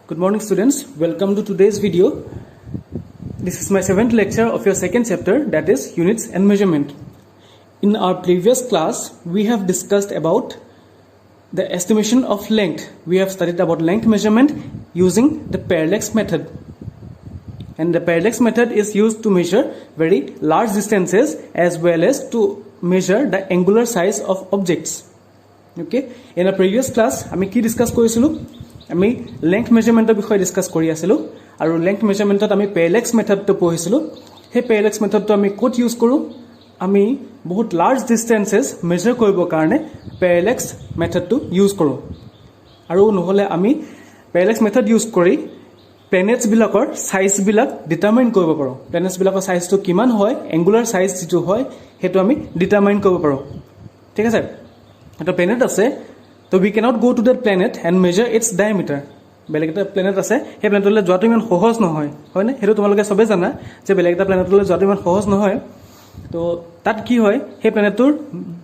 Good morning, students. Welcome to today's video. This is my 7th lecture of your second chapter, that is units and measurement. In our previous class, we have discussed about the estimation of length. We have studied about length measurement using the parallax method. And the parallax method is used to measure very large distances as well as to measure the angular size of objects. Okay? In a previous class, we discussed আমি length measurement বিষয়ে discuss কৰি আছিলো আৰু length measurement আমি parallax method তো পঢ়িছিলো হে parallax method তো আমি কোট ইউজ কৰো আমি বহুত লাৰ্জ ডিসটেন্সেস মেজাৰ কৰিবৰ কাৰণে parallax method তো ইউজ কৰো আৰু নহলে আমি parallax method ইউজ কৰি planets বিলাকৰ সাইজ বিলাক ডিটাৰমাইন কৰিব পাৰো planets বিলাকৰ সাইজ তো কিমান হয় angular size যেটো হয় হেতু আমি ডিটাৰমাইন কৰিব পাৰো ঠিক আছে এটা planet আছে So we cannot go to that planet and measure its diameter. বেলেগ এটা প্লেনেট আছে সেই প্লেনেটলৈ যোৱাটো ইমান সহজ নহয় হয় না হেতু তোমালোকে সবে জানা যে বেলেগ এটা প্লেনেটলৈ যোৱাটো ইমান সহজ নহয় তো তাত কি হয় সেই প্লেনেটৰ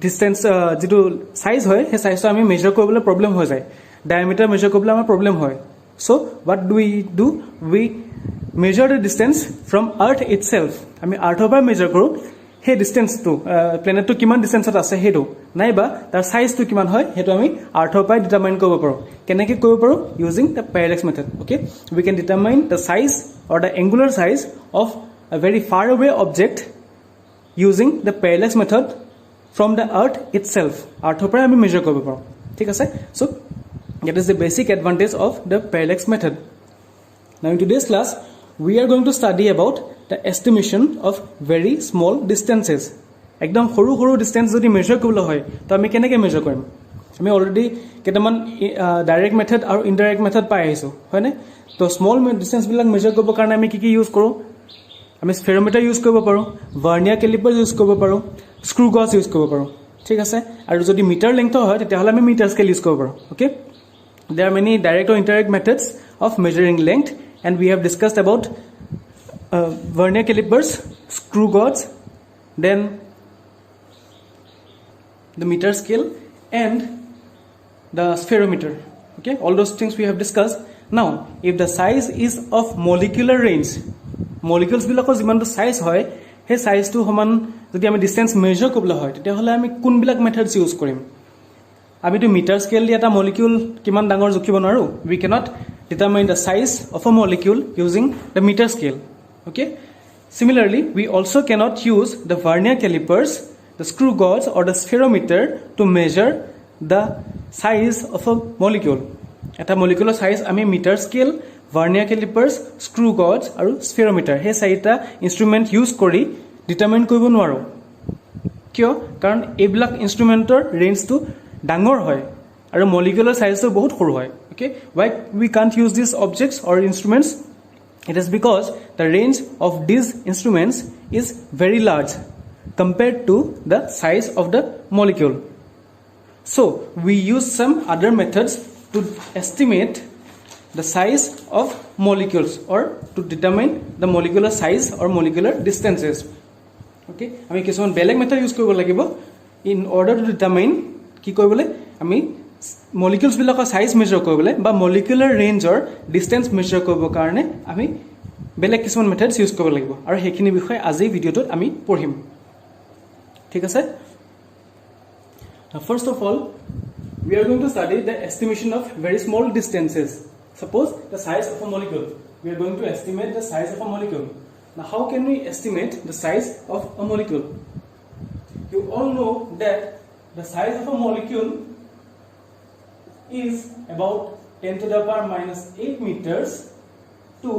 ডিসটেন্স যেটো সাইজ হয় সেই সাইজটো আমি মেজাৰ কৰিবলৈ প্ৰবলেম হৈ যায় ডায়ামিটাৰ মেজাৰ কৰিবলৈ আমাৰ প্ৰবলেম হয় so what do we measure the distance from earth itself আমি আৰ্থৰ পৰা মেজাৰ কৰো হে ডিসটেন্স টু প্লেনেট টু কিমান ডিসটেন্সত আছে হেতু নাইবা তাৰ সাইজ টু কিমান হয় হেতু আমি আৰ্থৰ পৰা ডিটাৰমাইন কৰিব পাৰো কেনেকৈ কৰিব পাৰো using the parallax method okay we can determine the size or the angular size of a very far away object using the parallax method from the earth itself আৰ্থৰ পৰা আমি মেজাৰ কৰিব পাৰো ঠিক আছে so that is the basic advantage of the parallax method now in today's class we are going to study about the estimation of very small distances একদম সৰু সৰু ডিসটেন্স যদি মেজাৰ কৰিবলৈ হয় তো আমি কেনেকৈ মেজাৰ কৰিম আমি অলৰেডি কেটামান ডাইৰেক্ট মেথড আৰু ইনডাইৰেক্ট মেথড পাই আহিছো হয় নে তো স্মল ডিসটেন্স বিলাক মেজাৰ কৰিবৰ কাৰণে আমি কি ইউজ কৰো আমি স্ফেৰোমিটাৰ ইউজ কৰিব পাৰো ভাৰ্নিয়াৰ ক্যালিপাৰ ইউজ কৰিব পাৰো স্ক্ৰু গজ ইউজ কৰিব পাৰো ঠিক আছে আৰু যদি মিটাৰ লেংথ হয় তেতিয়াহলে আমি মিটাৰ স্কেল ইউজ কৰিব পাৰো okay there are many direct or indirect methods of measuring length and we have discussed about vernier calipers, screw gauge, then the meter scale and the spherometer. Okay, all those things we have discussed. Now, if the size is of molecular range, molecules bilakor jiman to size hoy, he size to homan jodi ami distance measure kobla hoy, tete hole ami kun bilak methods use korim. Ami to meter scale di eta molecule kiman dangor jukhibo naru. We cannot determine the size of a molecule using the meter scale. Okay. Similarly, we also cannot use the vernier calipers, the screw gauge or the spherometer to measure the size of a molecule. Eta molecular size ami meter scale, vernier calipers, screw gauge aru spherometer he saita instrument use kori determine koribo nwaro. Kyo karon ebilak instrumentor range to dangor hoy aru molecular size to bahut horu hoy. Okay, why we can't use these objects or instruments? It is because the range of these instruments is very large compared to the size of the molecule. So, we use some other methods to estimate the size of molecules or to determine the molecular size or molecular distances. Okay, আমি কিছুমান বেলেগ method use কৰিব লাগিব in order to determine কি কৰিবলে আমি molecules বিলাকৰ size measure কৰিবলৈ বা molecular rangeৰ distance মেজাৰ কৰিবৰ কাৰণে আমি বেলেগ কিছুমান মেথডস ইউজ কৰিব লাগিব আৰু হেখিনি বিষয় আজি ভিডিওটোত আমি পঢ়িম ঠিক আছে first of all we are going to study the estimation of very small distances suppose the size of a molecule we are going to estimate the size of a molecule now how can we estimate the size of a molecule you all know that the size of a molecule is about 10 to the power minus 8 meters to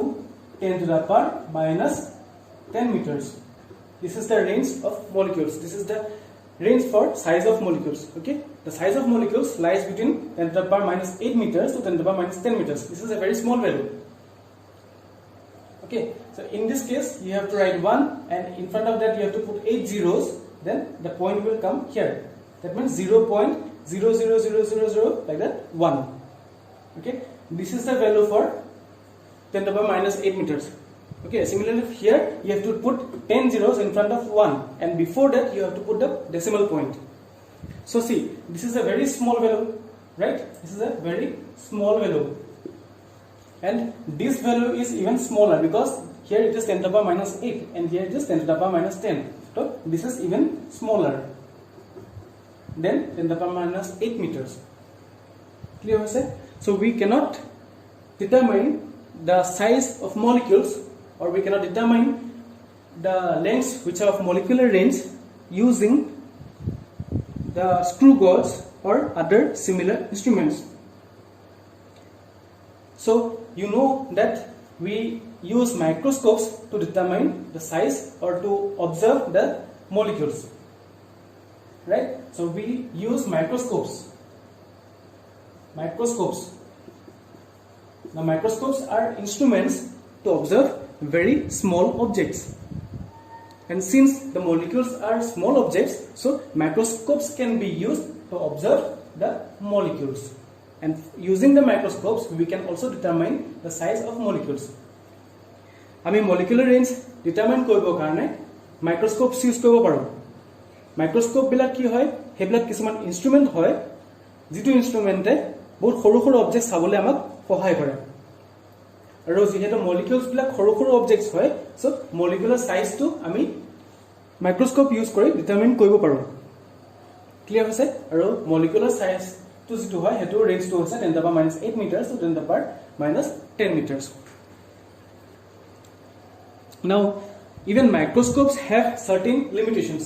10 to the power minus 10 meters. This is the range of molecules. This is the range for size of molecules. Okay, the size of molecules lies between 10 to the power minus 8 meters to 10 to the power minus 10 meters. This is a very small value. Okay, so in this case you have to write 1 and in front of that you have to put 8 zeros. Then the point will come here. That means 0.00000 like that 1. Okay, this is the value for 10 to the power minus 8 meters. Okay, similarly here you have to put 10 zeros in front of 1 and before that you have to put the decimal point. So see, this is a very small value, right? This is a very small value. and this value is even smaller because here it is 10 to the power minus 8 and here it is 10 to the power minus 10. So this is even smaller than 10 to the power minus 8 meters. Clear? So we cannot determine the size of molecules, or we cannot determine the lengths which are of molecular range using the screw gauge or other similar instruments. So you know that we use microscopes to determine the size or to observe the molecules, right? So we use microscopes. Now microscopes are instruments to observe very small objects, and since the molecules are small objects, so microscopes can be used to observe the molecules, and using the microscopes we can also determine the size of molecules. আমি molecular range determine কৰিবৰ কাৰণে microscopes use কৰিব পাৰোঁ. Microscope বিলাক কি হয়, হেবিলাক কিছুমান ইনস্ট্ৰুমেন্ট হয় যিটো ইনস্ট্ৰুমেন্টে বহুত সৰু সৰু অবজেক্ট চাবলৈ আমাক সহায় কৰে, আৰু যেহেতু মলিকিউলছ বিলাক সৰু সৰু অবজেক্টছ হয়, সো মলিকুলাৰ সাইজটো আমি মাইক্ৰোস্কোপ ইউজ কৰি ডিটাৰমাইন কৰিব পাৰোঁ. ক্লিয়াৰ হৈছে? আৰু মলিকুলাৰ সাইজটো যেটো হয় হেতু ৰেঞ্জটো হৈছে 10 to the power minus 8 meters to 10 to the power minus 10 meters. Now even microscopes have certain limitations.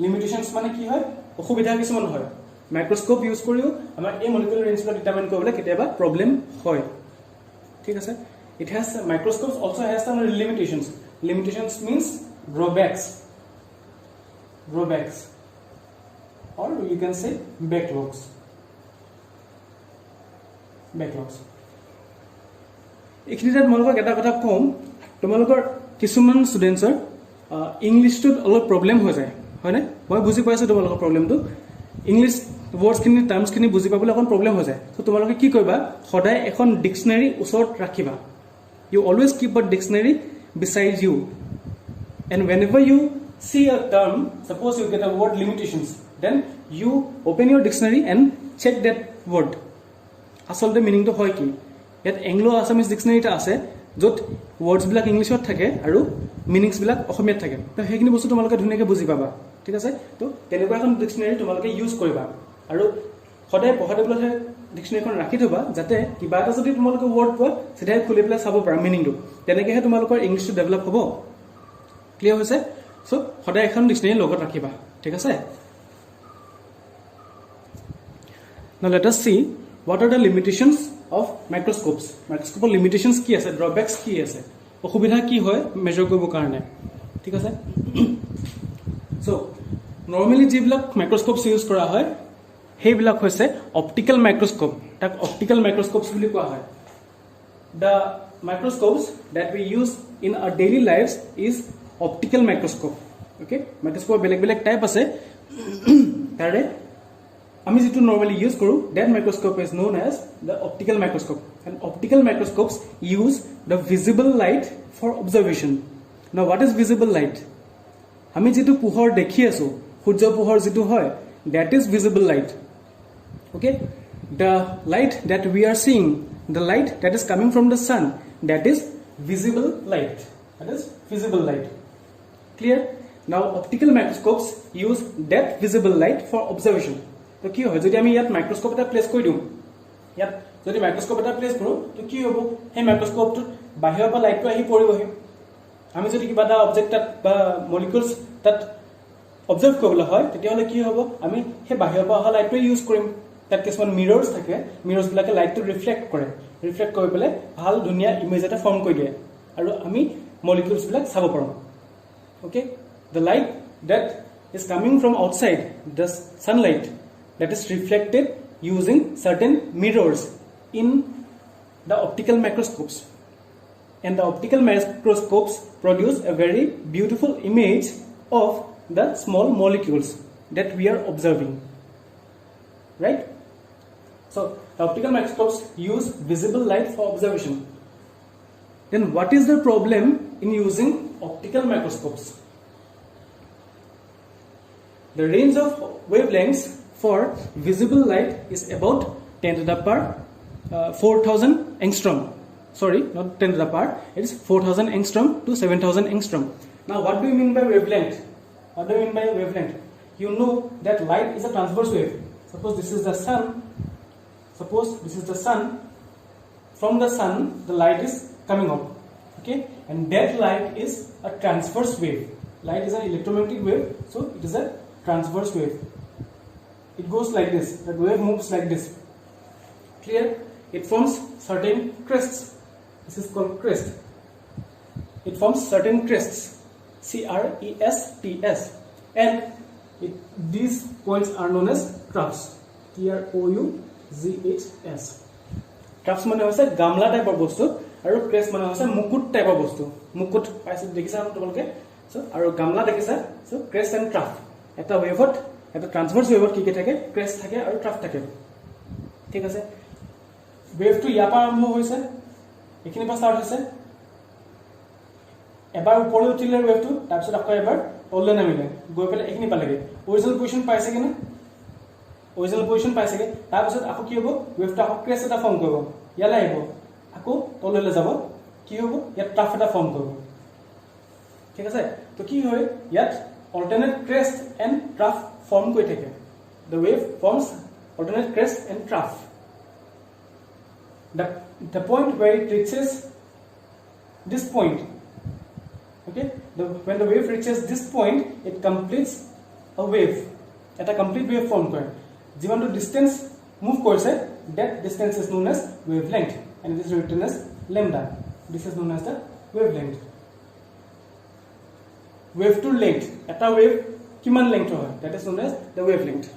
Limitations মানে কি হয়, অসুবিধা কিছুমান হয়. মাইক্ৰোস্কোপ ইউজ কৰিও আমাৰ এই মলিকুলাৰ ৰেঞ্জটো ডিটাৰমাইন কৰিবলৈ কেতিয়াবা প্ৰবলেম হয়. ঠিক আছে? It has microscopes also has some limitations. Limitations means drawbacks, or you can say backlogs. এইখিনিতে তোমালোকক এটা কথা কম, তোমালোকৰ কিছুমান ষ্টুডেন্টছৰ ইংলিছটোত অলপ প্ৰবলেম হৈ যায়, হয়নে? মই বুজি পাইছোঁ তোমালোকৰ প্ৰবলেমটো. ইংলিছ ৱৰ্ডছখিনি টাৰ্মছখিনি বুজি পাবলৈ অকণ প্ৰবলেম হৈ যায়. তো তোমালোকে কি কৰিবা, সদায় এখন ডিকশ্যনেৰী ওচৰত ৰাখিবা. You always keep a dictionary beside you, and whenever you see a term, suppose you get a word limitations, then you open your dictionary and check that word. আসলতে মিনিংটো হয় কি? ইয়াত এংলো আসামিজ ডিকশ্যনেৰী এটা আছে য'ত ৱৰ্ডছ বিলাক ইংলিছত থাকে আৰু মিনিংছ বিলাক অসমীয়াত থাকে. তো সেইখিনি বস্তু তোমালোকে ধুনীয়াকৈ বুজি পাবা. ঠিক আছে? তো তেনেকুৱা এখন ডিকশ্যনেৰী তোমালোকে ইউজ কৰিবা, আৰু সদায় পঢ়া টেবুলতে ডিকশ্যনেৰীখন ৰাখি থবা, যাতে কিবা এটা যদি তোমালোকে ৱৰ্ড পোৱা চিধাই খুলি পেলাই চাব পাৰা মিনিংটো. তেনেকৈহে তোমালোকৰ ইংলিছটো ডেভেলপ হ'ব. ক্লিয়াৰ হৈছে? চ' সদায় এখন ডিকশ্যনেৰী লগত ৰাখিবা. ঠিক আছে? Now let us see what are the limitations of microscopes. Microscope limitations কি আছে, drawbacks কি আছে, অসুবিধা কি হয় মেজৰ কৰিবৰ কাৰণে. ঠিক আছে? So normally যিবিলাক মাইক্ৰোস্কোপছ ইউজ কৰা হয় সেইবিলাক হৈছে অপটিকেল মাইক্ৰোস্কোপ. তাক অপটিকেল মাইক্ৰোস্কোপছ বুলি কোৱা হয়. The microscopes that we use in our daily lives is optical microscope. Okay? Microscope বেলেগ বেলেগ টাইপ আছে. তাৰে আমি যেটো normally use কৰো, that microscope is known as the optical microscope. And optical microscopes use the visible light for observation. Now what is visible light? আমি যেটো পোহৰ দেখি আছো, সূৰ্য পোহৰ যেটো হয়, that is visible light. Okay? The light that we are seeing, the light that is coming from the sun, that is visible light. Clear? Now optical microscopes use that visible light for observation. তো কি হয়, যদি আমি ইয়াত মাইক্ৰোস্কোপ এটা place কৰি দিওঁ, ইয়াত যদি মাইক্ৰোস্কোপ এটা প্লেস কৰোঁ, তো কি হ'ব, সেই মাইক্ৰোস্কোপটোত বাহিৰৰ পৰা লাইটটো আহি পৰিবহি. আমি যদি কিবা এটা অবজেক্ট তাত বা মলিকুলছ তাত অবজাৰ্ভ কৰিবলৈ হয়, তেতিয়াহ'লে কি হ'ব, আমি সেই বাহিৰৰ পৰা অহা লাইটটো ইউজ কৰিম. তাত কিছুমান মিৰৰ্ছ থাকে, মিৰৰ্ছবিলাকে লাইটটো ৰিফ্লেক্ট কৰি পেলাই ভাল ধুনীয়া ইমেজ এটা ফৰ্ম কৰি দিয়ে, আৰু আমি মলিকুলছবিলাক চাব পাৰোঁ. Okay? The light that is coming from outside, the sunlight that is reflected using certain mirrors in the optical microscopes, and the optical microscopes produce a very beautiful image of the small molecules that we are observing, right? So the optical microscopes use visible light for observation. Then what is the problem in using optical microscopes? The range of wavelengths for visible light is about 10 to the power 4000 angstrom. Sorry, not 10 to the power, it is 4000 angstrom to 7000 angstrom. Now what do you mean by wavelength? What do you mean by wavelength? You know that light is a transverse wave. Suppose this is the sun. Suppose this is the sun. From the sun, the light is coming out. Okay, and that light is a transverse wave. Light is an electromagnetic wave, so it is a transverse wave. It goes like this. The wave moves like this. Clear? It forms certain crests. This is called crest. It forms certain crests. C-R-E-S-T-S. And these points are known as troughs. T-R-O-U-G-H-S. Troughs মানে হৈছে গামলা টাইপৰ বস্তু আৰু crest মানে হৈছে মুকুট টাইপৰ বস্তু. মুকুট পাইছে দেখিছা তোমালোকে? সো আৰু গামলা দেখিছা? So crest and trough. এটা ৱেভত, এটা ট্ৰান্সভাৰ্স ৱেভত কি থাকে? ক্ৰেষ্ট থাকে আৰু ট্ৰাফ থাকে. ঠিক আছে? ৱেভটো ইয়াৰ পৰা আৰম্ভ হৈছে, এইখিনি পৰা ষ্টাৰ্ট হৈছে. এবাৰ ওপৰলৈ উঠিলে ৱেভটো, তাৰপিছত আকৌ এবাৰ তললৈ নামিলে, গৈ পেলাই এইখিনি পালেগে. অৰিজিনেল পজিশ্যন পাইছেগে নে? অৰিজিনেল পজিশ্যন পাইছেগে. তাৰপিছত আকৌ কি হ'ব? ৱেভটো আকৌ ক্ৰেষ্ট এটা ফৰ্ম কৰিব. ইয়ালৈ আহিব, আকৌ তললৈ যাব, কি হ'ব? ইয়াত ট্ৰাফ এটা ফৰ্ম কৰিব. ঠিক আছে? তো কি হয়? ইয়াত alternate crest and trough form কৰি থাকে. The wave forms alternate crest and trough. The point where it reaches this point, okay, when the wave reaches this point, it completes a wave. At a complete wave form kore. Jiman to distance move korse, that distance is known as wavelength, and it is written as lambda. This is known as the wavelength. Wave to length. At a wave kiman length hoy, that is known as the wavelength.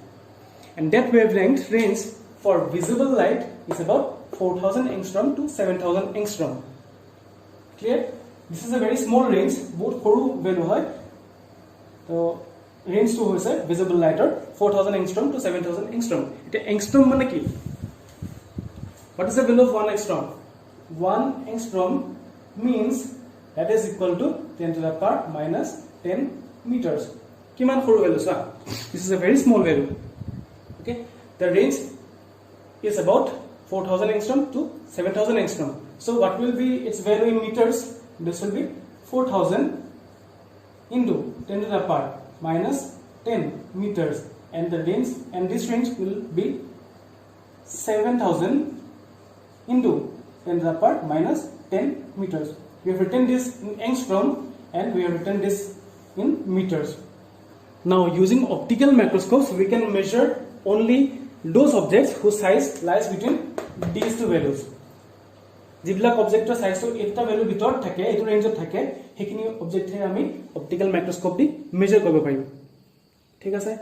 And that wavelength range for visible light is about 4000 angstrom to 7000 angstrom. Clear? This is a very small range. Both horu value hoy. So range to hoise visible light or 4000 angstrom to 7000 angstrom. It angstrom mane ki? What is the value of 1 angstrom? 1 angstrom means that is equal to 10 to the power minus 10 meters. Kiman horu value sa? This is a very small value. Okay? The range is about 4000 angstrom to 7000 angstrom. So what will be its value in meters? This will be 4000 into 10 to the power minus 10 meters, and the range, and this range will be 7000 into 10 to the power minus 10 meters. We have written this in angstrom and we have written this in meters. Now using optical microscopes we can measure only those objects whose size lies between these two values. যিবিলাক অবজেক্টৰ সাইজটো এটা value ভিতৰত থাকে, এইটো ৰেঞ্জত থাকে, হেখিনি অবজেক্টে আমি optical মাইক্ৰোস্কোপ দি measure কৰিব পাৰিম. ঠিক আছে?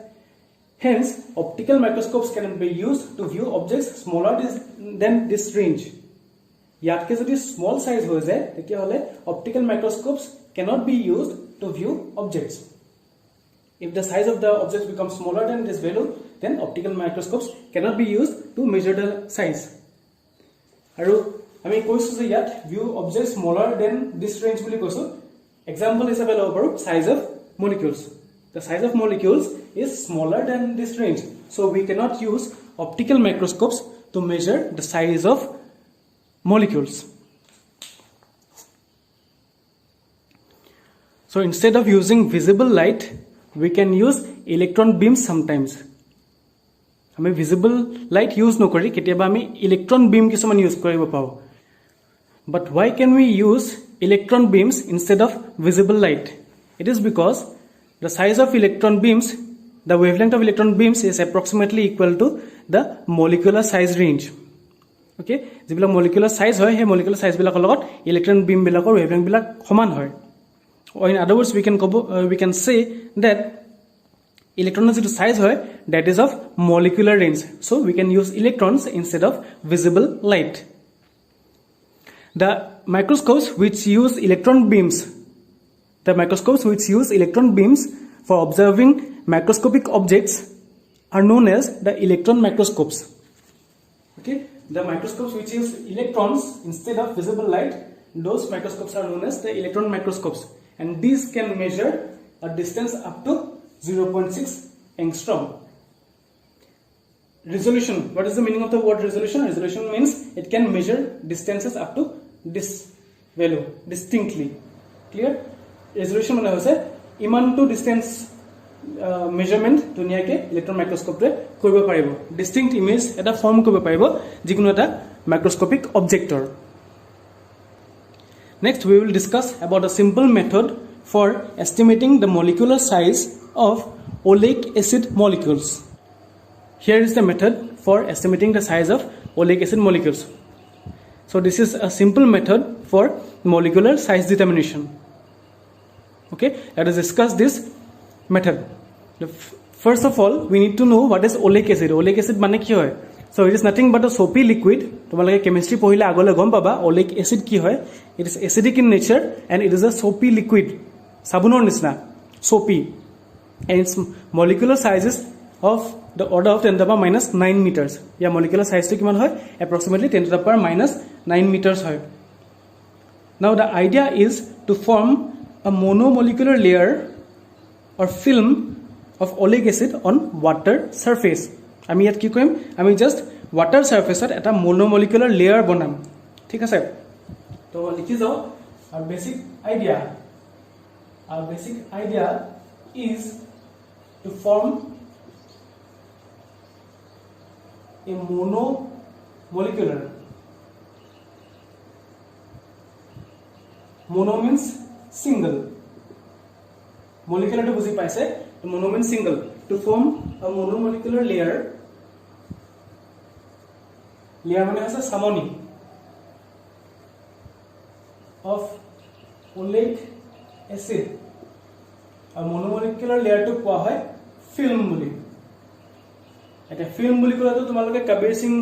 Hence optical microscopes can be used to view objects smaller than this range. ইয়াতকে যদি স্মল সাইজ হৈ যায় তেতিয়া হলে optical microscopes cannot be used to view objects. If the size of the objects becomes smaller than this value, then optical microscopes cannot be used to measure the size. Aru আমি কৈছো যে ইয়াত view objects smaller than this range বুলি কৈছো. Example হিচাপে লব পাৰো size of molecules. The size of molecules is smaller than this range, so we cannot use optical microscopes to measure the size of molecules. So instead of using visible light, we can use electron beams sometimes. আমি visible light use নকৰি কেতিয়াবা আমি electron beam কিছুমান use কৰিব পাও. But why can we use electron beams instead of visible light? It is because the size of electron beams, the wavelength of electron beams is approximately equal to the molecular size range. Okay, যিবিলাক molecular size হয় সেই molecular size বিলাকৰ লগত electron beam বিলাকৰ wavelength বিলাক সমান হয়. Or in other words we can say that electron is the size hoy that is of molecular range, so we can use electrons instead of visible light. The microscopes which use electron beams for observing microscopic objects are known as the electron microscopes. Okay, the microscopes which use electrons instead of visible light, those microscopes are known as the electron microscopes, and these can measure a distance up to 0.6 angstrom. resolution. What is the meaning of the word resolution? Resolution means it can measure distances up to this value distinctly. Clear? Resolution মানে হৈছে ইমানটো distance measurement দুনিয়াকে electron মাইক্রোস্কোপে কৰিব পাৰিব, distinct image এটা form কৰিব পাৰিব যিকোনো এটা মাইক্ৰোস্কোপিক অবজেক্টৰ। Next we will discuss about a simple method for estimating the molecular size of oleic acid molecules. Here is the method for estimating the size of oleic acid molecules. So this is a simple method for molecular size determination. Okay, let us discuss this method. First of all, we need to know what is oleic acid. Oleic acid মানে কি হয়? So it is nothing but a soapy liquid. তোমালোকে chemistry পঢ়িলে আগলে গম পাবা oleic acid কি হয়. It is acidic in nature and it is a soapy liquid. সাবুনৰ নিচিনা soapy, and its molecular size is of the order of 10 to the power minus 9 meters. Yeah, molecular size to kiman hoy? Approximately 10 to the power minus 9 meters hoy. Now the idea is to form a monomolecular layer or film of oleic acid on water surface. আমি ইয়াত কি কৰিম? আমি just water surface at এটা monomolecular layer বনাম। ঠিক আছে? তো লিখি যাও our basic idea is to form a monomolecular. Mono means single. Molecular to বুজি পাইছে, mono means single. To form a monomolecular layer মানে আছে সামনি of oleic acid. A monomolecular layer to কোৱা হয় film বুলি। এটা ফিল্ম বুলি ক'লে তো তোমালোকে কবিৰ সিং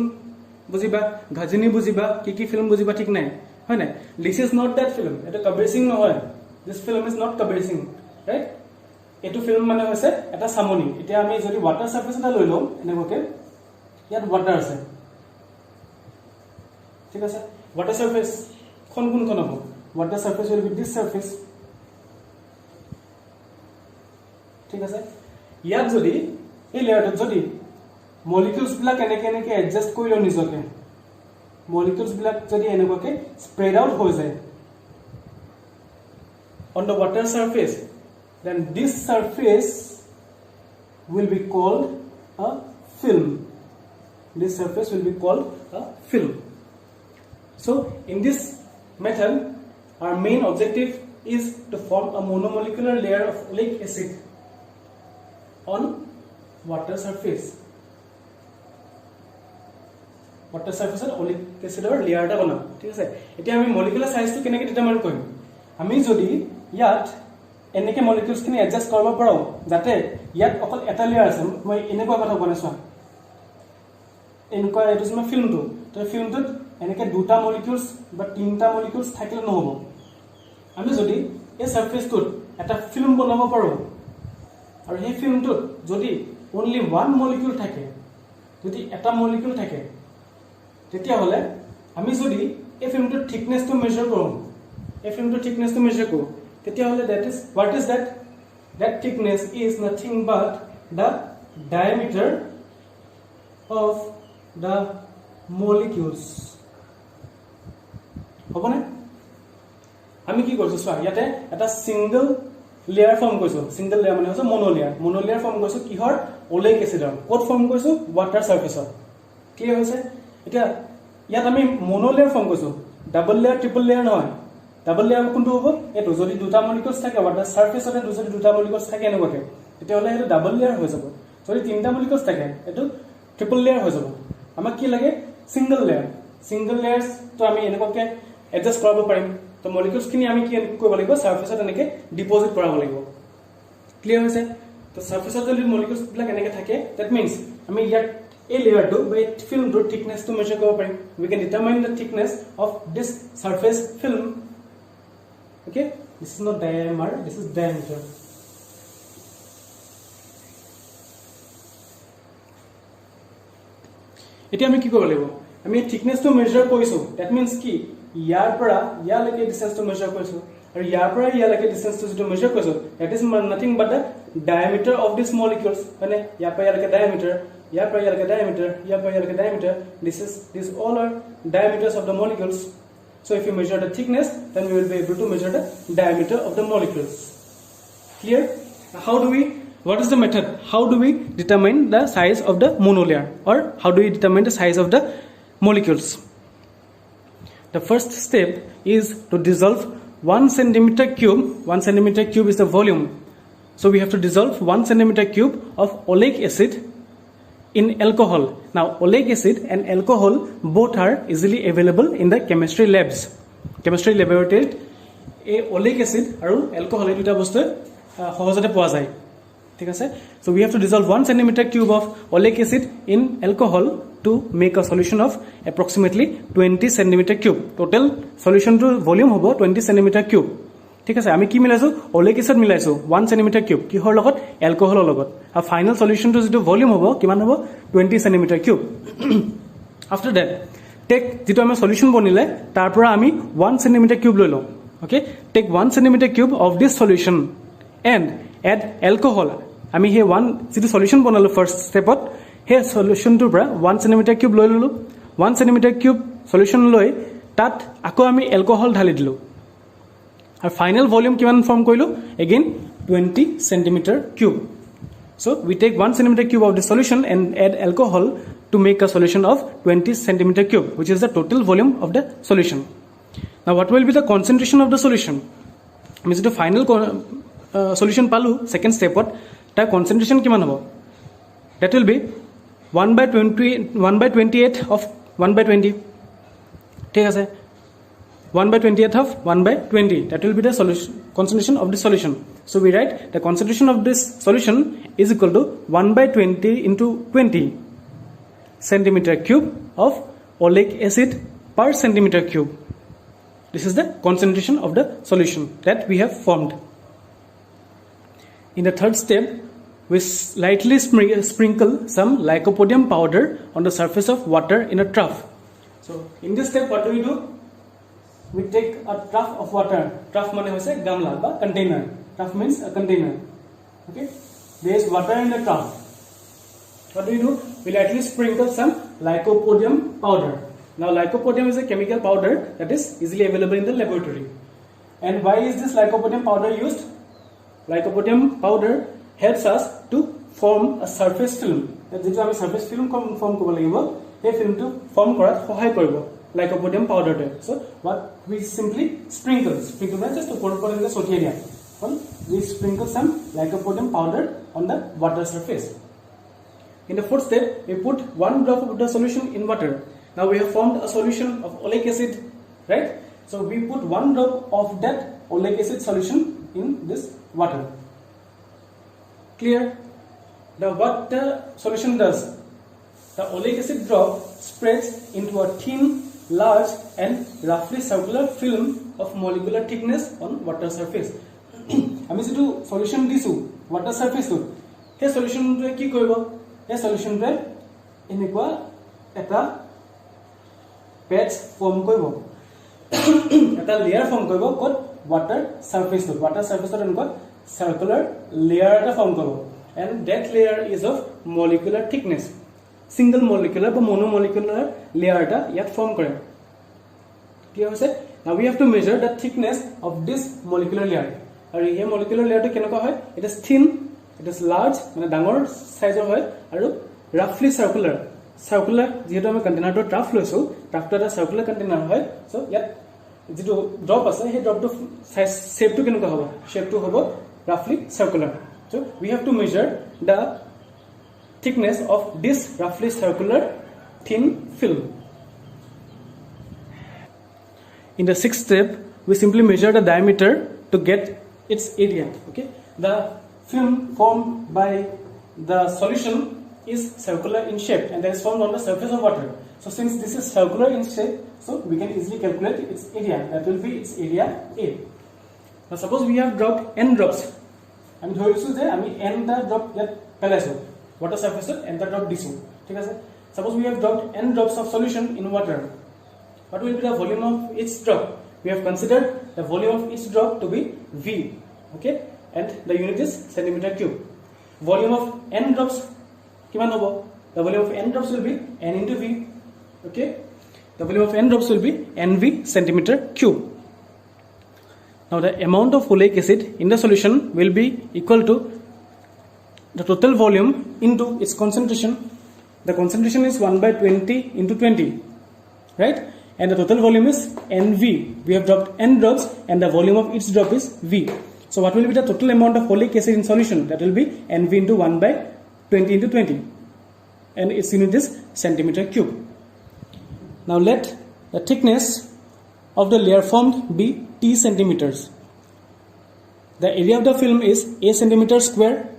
বুজিবা, ঘাজিনী বুজিবা, কি ফিল্ম বুজিবা ঠিক নাই, হয় না? This is not that film. এটা কবিৰ সিং নহয়। This film is not কবিৰ সিং, right? এটো ফিল্ম মানে হৈছে এটা সামনি। এতিয়া আমি যদি ওয়াটার সারফেস এটা লৈ লম এনেকৈ ইয়াত ওয়াটার আছে, ঠিক আছে? ওয়াটার সারফেস কোন হ'ব? Water surface will be this surface, ঠিক আছে? ইয়াত যদি এই লেয়ারটো যদি molecules বিলাক এনেকে এডজাস্ট কৰি লও নিজকে, molecules বিলাক যদি এনেকৈ স্প্রেড আউট হৈ যায় on the water surface, then this surface will be called a film. This surface will be called a film. So in this method our main objective is to form a monomolecular layer of oleic acid on water surface. Water surface at oleic acid or layer ta banam, ঠিক আছে? এতিয়া আমি molecular size to কেনেকৈ determine কৰিম? আমি যদি ইয়াত এনেকে molecules খিনি এডজাস্ট কৰিব পাৰো যাতে ইয়াত অকল এটা লেয়াৰ আছে, মই এনেকুৱা কথা বনাইছো এনেকুৱা এইটো যে ফিল্মটো, তো ফিল্মটোত এনেকে দুটা molecules বা তিনটা molecules থাকিলে নহব। আমি যদি এই সারফেসটোত এটা ফিল্ম বনাব পাৰো আৰু এই ফিল্মটোত যদি only one molecule থাকে, যদি এটা molecule থাকে, তেতিয়া হলে আমি যদি এই ফিল্মটোৰ থিকনেসটো মেজাৰ কৰো, এই ফিল্মটোৰ থিকনেসটো মেজাৰ কৰো, তেতিয়া হলে what is that thickness is nothing but the diameter of the molecules. হ'ব না? আমি কি কৰিছো চোৱা, ইয়াতে এটা সিঙ্গল লেয়াৰ ফৰ্ম কৰিছো। সিঙ্গল লেয়াৰ মানে হৈছে মোনো লেয়াৰ ফৰ্ম কৰিছো কিহৰ? ওলেইক এসিডৰ। ক'ত ফৰ্ম কৰিছো? ওয়াটাৰ সাৰফেসত। ক্লিয়াৰ হৈছে? এতিয়া ইয়াত আমি মোনো লেয়াৰ ফৰ্ম কৰিছো, ডাবল লেয়াৰ ট্ৰিপল লেয়াৰ নহয়। ডাবল লেয়াৰ কোনটো হ'ব? এটো যদি দুটা মলিকুলস থাকে ওয়াটাৰ সাৰফেসতে, যদি দুটা মলিকুলস থাকে এনেকুৱাকে, তেতিয়া হলে এটো ডাবল লেয়াৰ হৈ যাব। যদি তিনটা মলিকুলস থাকে এটো ট্ৰিপল লেয়াৰ হৈ যাব। আমাক কি লাগে? Single layer. সিঙ্গল লেয়াৰস তো আমি এনেকুৱাকে এডজাস্ট কৰাব পাৰিম। তো মলিকুলস খিনি আমি কি কৰিব লাগিব? সাৰফেসত এনেকে ডিপোজিট কৰাব লাগিব। ক্লিয়াৰ হৈছে? তো সারফেসত যদি মলিকুলস বিলাক এনেকে থাকে, দ্যাট মিন্স আমি ইয়াত এই লেয়াৰটো বা এই ফিল্মটোৰ থিকনেসটো মেজাৰ কৰিব পাৰিম। We can determine the thickness of this surface film. Okay, this is not diameter, this is diameter. এতিয়া আমি কি কৰিব লাগিব? আমি থিকনেসটো মেজাৰ কৰিছো, দ্যাট মিন্স কি ইয়াৰ পৰা ইয়ালৈকে ডিসটেন্সটো মেজাৰ কৰিছো, আৰু ইয়াৰ পৰা ইয়ালৈকে ডিসটেন্সটো যেটো মেজাৰ কৰিছো, that is nothing but the diameter of this molecules, মানে ইয়াৰ পৰা ইয়ালৈকে diameter ইয়াৰ পৰা ইয়ালৈকে diameter, ইয়াৰ পৰা ইয়ালৈকে diameter. These all are diameters of the molecules. So if you measure the thickness, then we will be able to measure the diameter of the molecules. Clear? How do we, what is the method? How do we determine the size of the monolayer, or how do we determine the size of the molecules? The first step is to dissolve 1 centimeter cube. 1 centimeter cube is the volume. So we have to dissolve 1 centimeter cube of oleic acid in alcohol. Now oleic acid and alcohol both are easily available in the chemistry labs. Chemistry laboratory a oleic acid aru alcohol এই দুটা বস্তু সহজতে পোৱা যায় ঠিক আছে so we have to dissolve 1 centimeter cube of oleic acid in alcohol to make a solution of approximately 20 centimeter cube. Total solution to volume hobo 20 centimeter cube. ঠিক আছে আমি কি মিলাইছো oleic acid মিলাইছো 1 centimeter cube কিহৰ লগত alcoholৰ লগত আৰু final solution to যেটো volume হ'ব কিমান হ'ব 20 centimeter cube. After that take যেটো আমি সলিউশন বনিলে তাৰ পৰা আমি 1 centimeter cube লৈ লওঁ. Okay, take 1 centimeter cube of this solution and add alcohol. আমি হে 1 যেটো সলিউশন বনালো ফার্স্ট স্টেপত হে সলিউশন টুৰ পৰা 1 centimeter cube লৈ ললো 1 centimeter cube সলিউশন লৈ তাত আকৌ আমি alcohol ঢালি দিলো আর ফাইনাল ভলিউম কিমান ফর্ম কইলো again 20 centimeter cube. So we take 1 centimeter cube of the solution and add alcohol to make a solution of 20 centimeter cube, which is the total volume of the solution. Now what will be the concentration of the solution? Means the final solution palu second step what ta concentration kiman hobo that will be 1/28 of 1/20 ঠিক আছে 1/28 of 1/20 that will be the solution concentration of the solution. So we write the concentration of this solution is equal to 1/20 into 20 centimeter cube of oleic acid per centimeter cube. This is the concentration of the solution that we have formed. In the third step, we slightly sprinkle some lycopodium powder on the surface of water in a trough. So in this step what do we do? We take a trough of water. Trough mane hoise gamla ba container. Trough means a container. Okay, there is water in the trough. What do we do? We lightly sprinkle some lycopodium powder. Now lycopodium is a chemical powder that is easily available in the laboratory. And why is this lycopodium powder used? Lycopodium powder helps us to form a surface film. যেটো আমি surface film form কৰিব লাগিব এই film to form কৰাত সহায় কৰিব lycopodium powder তে. So what we simply sprinkle means just উপৰ পৰা এনেকৈ ছটিয়াই দিয়া. We sprinkle some lycopodium powder on the water surface. In the fourth step we put 1 drop of the solution in water. Now we have formed a solution of oleic acid, right? So we put 1 drop of that oleic acid solution in this water. Clear? Now what the solution does? The oleic acid drop spreads into a thin, large and roughly circular film of molecular thickness on water surface. আমি যেটো solution দিছো water surface তো হে সলিউশনটো কি কৰিব হে সলিউশনটো এনেকুৱা এটা পেচ ফৰ্ম কৰিব এটা লেয়াৰ ফৰ্ম কৰিব কত water surface তো water surface তো এনেকুৱা circular layer এটা ফৰ্ম কৰিব and that layer is of molecular thickness. Single molecular বা monomolecular layer এটা ইয়াত ফর্ম কৰে. Clear হৈছে? Now we have to measure the thickness of this molecular layer. আৰু এই molecular layer টো কেনেকুৱা হয়? It is thin, it is large মানে ডাঙৰ সাইজৰ হয় আৰু roughly circular. Circular যেহেতু আমি কন্টেইনাৰটো ট্ৰাফ লৈছো ট্ৰাফটো এটা সাৰ্কুলাৰ কন্টেইনাৰ হয় সো ইয়াত যেটো ড্ৰপ আছে সেই ড্ৰপটো সাইজ শেপটো কেনেকুৱা হ'ব শেপটো হ'ব roughly circular. So we have to measure the thickness of this roughly circular thin film. In the sixth step we simply measure the diameter to get its area. Okay, the film formed by the solution is circular in shape and that is formed on the surface of water. So since this is circular in shape, so we can easily calculate its area. That will be its area A. Now suppose we have dropped n drops. আমি ধৰিছো যে আমি n টা drop ইয়াত পেলাইছো water surface n টা drop দিছো ঠিক আছে suppose we have dropped n drops of solution in water. What will be the volume of each drop? We have considered the volume of each drop to be V. Okay, and the unit is centimeter cube. Volume of n drops কিমান হ'ব the volume of n drops will be n into V. Okay, the volume of n drops will be nV centimeter cube. Now the amount of oleic acid in the solution will be equal to the total volume into its concentration. The concentration is 1 by 20 into 20, right? And the total volume is NV. We have dropped n drops and the volume of each drop is V. So what will be the total amount of oleic acid in solution? That will be NV into 1 by 20 into 20. And its unit is centimeter cube. Now let the thickness of the layer formed be T centimeters. The area of the film is A centimeter square,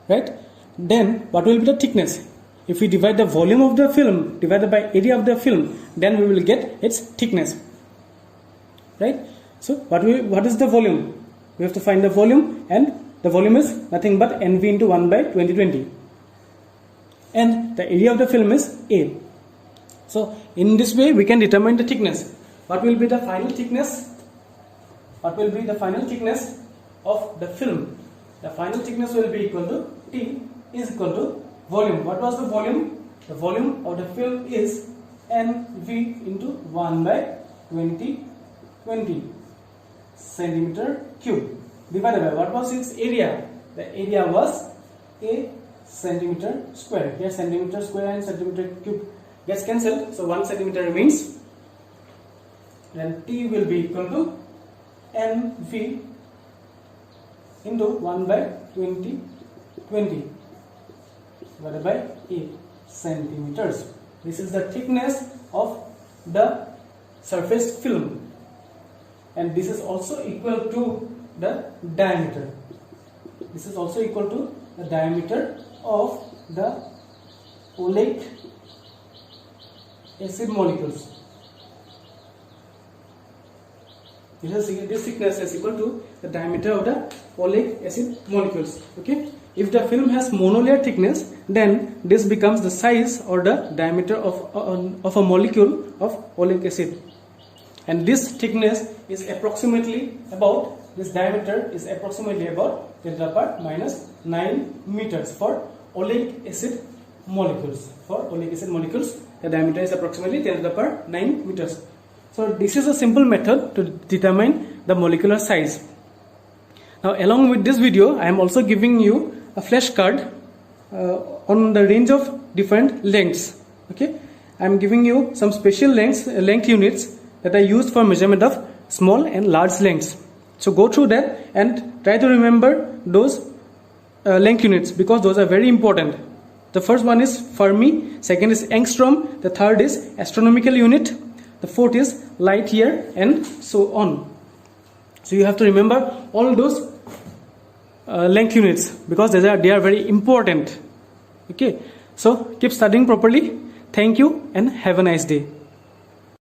right? Then what will be the thickness? If we divide the volume of the film divided by area of the film, then we will get its thickness, right? So what is the volume? We have to find the volume, and the volume is nothing but NV into 1 by 2020. And the area of the film is A. So in this way we can determine the thickness. What will be the final thickness? What will be the final thickness of the film? The final thickness will be equal to T is equal to volume. What was the volume? The volume of the film is NV into 1 by 2020 centimeter cube divided by what was its area? The area was A centimeter square. Here centimeter square and centimeter cube gets cancelled, so 1 centimeter remains. Then T will be equal to NV into 1 by 2020 divided by 8 centimeters. This is the thickness of the surface film, and this is also equal to the diameter. This is also equal to the diameter of the oleic acid molecules. This thickness is equal to the diameter of the oleic acid molecules. Okay. If the film has monolayer thickness, then this becomes the size or the diameter of a molecule of oleic acid. And this thickness is approximately about, this diameter is approximately about 10 to the power minus 9 meters for oleic acid molecules. For oleic acid molecules, the diameter is approximately 10 to the power 9 meters. So this is a simple method to determine the molecular size. Now along with this video, I am also giving you a flashcard on the range of different lengths. Okay, I am giving you some special length units that are used for measurement of small and large lengths. So go through that and try to remember those length units, because those are very important. The first one is Fermi, second is angstrom, the third is astronomical unit, the fourth is light year, and so on. So you have to remember all those length units, because they are very important. Okay, so keep studying properly. Thank you and have a nice day.